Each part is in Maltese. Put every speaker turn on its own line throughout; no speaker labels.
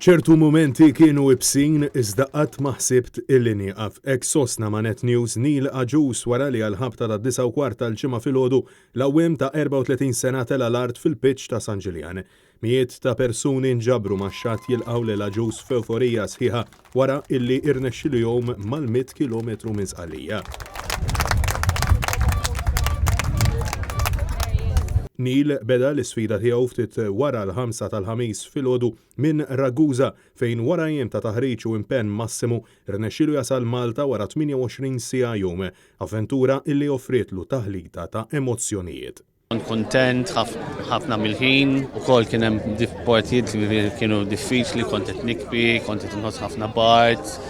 ċertu mumenti kienu ibsin iżda qatt ma ħsibt illi nieqaf. Hekk sostna ma' Net News Neil Aġus wara li għall-ħabta tad-9:15 tal-ġimgħa filgħodu l-għawiem ta' 34 sena tela l-art fil-pitch ta' San Ġiljan. Mijiet ta' persuni nġabru max-xatt jilqgħu lil Aġus f'ewforija sħiħa wara illi irnexxilihom mal-100 kilometru minn Żqallija. Neil beda l-isfida tiegħu ftit wara l-5 tal-ħamis filgħodu minn Ragusa fejn wara jiem ta' taħriġ u impenn massimu rnexxielu jasal Malta wara 28 siegħa jum, avventura illi offritlu taħlita ta' emozzjonijiet.
Kont kuntent ħafna mill-ħin, ukoll kien hemm partijiet li kienu diffiċli, kont qed nikbi, kont qed inħoss ħafna bart.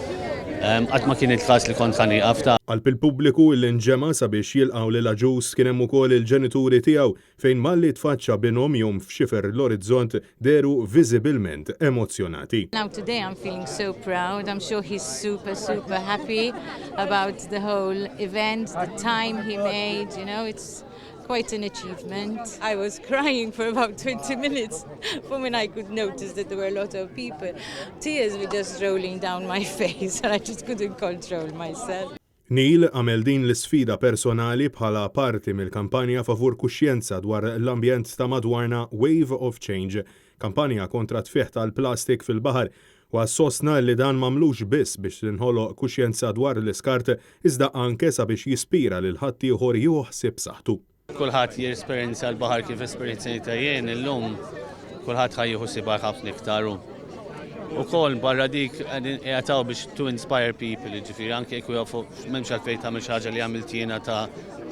Qatt ma kien il-każ li kont ħa nieqaf ta'
Qalb il-pubbliku illi nġema sabiex jilqgħu lil Aġus kien hemm ukoll il-ġenituri tiegħu fejn malli tfaċċa b'inhom jum f'xifer l-orizzont deru viżibilment emozzjonati.
Now today I'm feeling so proud. I'm sure he's super happy about the whole event, the time he made, it's quite an achievement. I was crying for about 20 minutes from when I could notice that there were a lot of people. Tears were just rolling down my face and I just couldn't control myself.
Neil għamel din l-sfida personali bħala parti mill-kampanja favur kuxjenza dwar l-ambjent ta' madwarna Wave of Change, kampanja kontra tfieħ tal-plastik fil-baħar, u għassostna li dan mamlux biss biex tinħoloq kuxjenza dwar l-iskart iżda anke sabiex jispira lil ħadd ieħor joħsib saħtu.
Kulħadd jesperjenza l-baħar kif esperjenzajta jien illum kulħadd ħajjieħu sibar ħafna iktar. Ukoll barra dik qiegħataw biex to inspire people, jiġifieri anke jekk jafu m'hemmx għalfejn tagħmel xi ħaġa li għamilt jiena ta'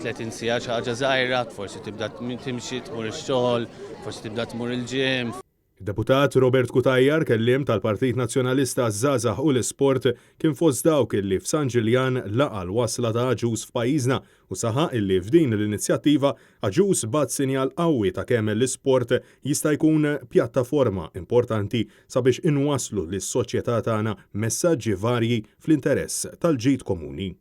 30 siegħa xi ħaġa żgħira, forsi tibda timxi tmur ix-xogħol, forsi tibda tmur il-ġim.
Deputat Robert Kutajjar kelliem tal-Partit Nazzjonalista Żgħażagħ u l-Isport kien fost dawk illi f'San Ġiljan laqa l-wasla ta' Aġus f'pajjiżna u saħaq illi f'din l-inizjattiva Aġus bat sinjal qawwi ta' kemm l-isport jista' jkun pjattaforma importanti sabiex inwasslu lis-soċjetà tagħna messaġġi varji fl-interess tal-ġid komuni.